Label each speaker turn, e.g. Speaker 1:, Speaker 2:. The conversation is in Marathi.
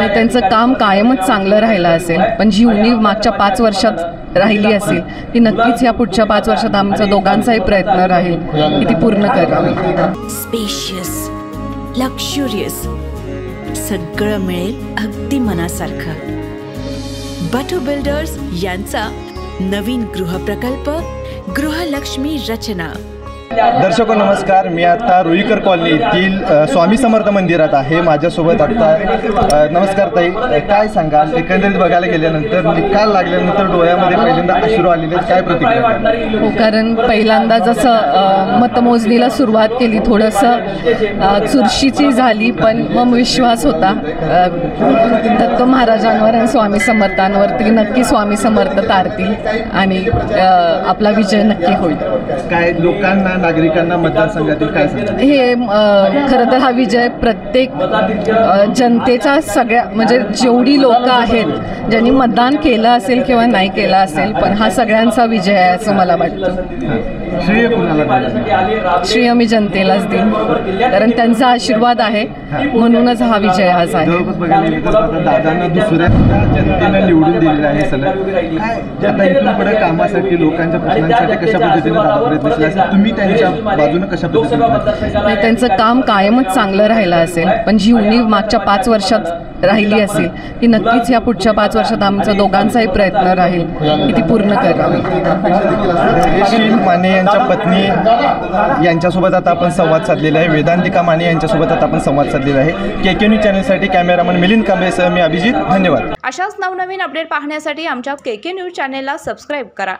Speaker 1: त्यांचं काम कायमच चांगलं राहिलं असेल, पण जी उणीव मागच्या 5 वर्षात राहिली असेल ती नक्कीच या पुढच्या 5 वर्षात आमचा दोघांचाही प्रयत्न राहील की ती पूर्ण करावी.
Speaker 2: स्पेशियस, लक्झुरियस, सगळं मिळेल अगदी मनासारखं. बटू बिल्डर्स यांचा नवीन गृहप्रकल्प गृहलक्ष्मी रचना.
Speaker 3: दर्शको नमस्कार, मी आता रुईकर कॉलनी येथील स्वामी समर्थ मंदिरात आहे. माझ्यासोबत आता नमस्कार ताई, काय सांगाल एकंदरीत बघायला गेल्यानंतर निकाल लागल्यानंतर डोळ्यामध्ये पहिल्यांदा अश्रू आलेले, काय प्रतिक्रिया?
Speaker 1: हो, कारण पहिल्यांदा जसं मतमोजणीला सुरुवात केली थोडंसं चुरशीची झाली, पण मग विश्वास होता दत्त महाराजांवर आणि स्वामी समर्थांवरती. नक्की स्वामी समर्थ तारतील आणि आपला विजय नक्की होईल.
Speaker 3: काय लोकांना, नागरिकांना मतदारसंघातील काय सांगा?
Speaker 1: हे खरं तर हा विजय प्रत्येक जनतेचा, सगळ्या म्हणजे जेवढी लोकं आहेत ज्यांनी मतदान केलं असेल किंवा नाही केलं असेल, पण हा सगळ्यांचा विजय आहे असं मला वाटतं.
Speaker 3: श्रेय कुणाला?
Speaker 1: श्रेय मी जनतेलाच देईन, कारण त्यांचा आशीर्वाद आहे म्हणूनच हा विजय आज आहे.
Speaker 3: दादांना दुसऱ्या जनतेनं निवडून दिलेलं आहे सलग. काय आता इथून पुढे कामासाठी, लोकांच्या प्रश्नांसाठी कशा पद्धतीने दादा प्रयत्नशील असेल, तुम्ही त्यांच्या बाजूने कशा पद्धतीने?
Speaker 1: त्यांचं काम कायमच चांगलं राहिलं असेल, पण जी उणीव मागच्या 5 वर्षात राहिली असेल ती नक्कीच या पुढच्या 5 वर्षात आमचा दोघांचाही प्रयत्न राहील की ती पूर्ण करावी.
Speaker 3: शील माने यांच्या पत्नी यांच्यासोबत आता आपण संवाद साधलेला आहे. वेदांतिका माने यांच्यासोबत आता आपण संवाद साधलेला आहे. KK न्यूज चॅनलसाठी कॅमेरामन मिलिंद कांबळेसह मी अभिजित. धन्यवाद.
Speaker 4: अशाच नवनवीन अपडेट पाहण्यासाठी आमच्या KK न्यूज चॅनेलला सबस्क्राईब करा.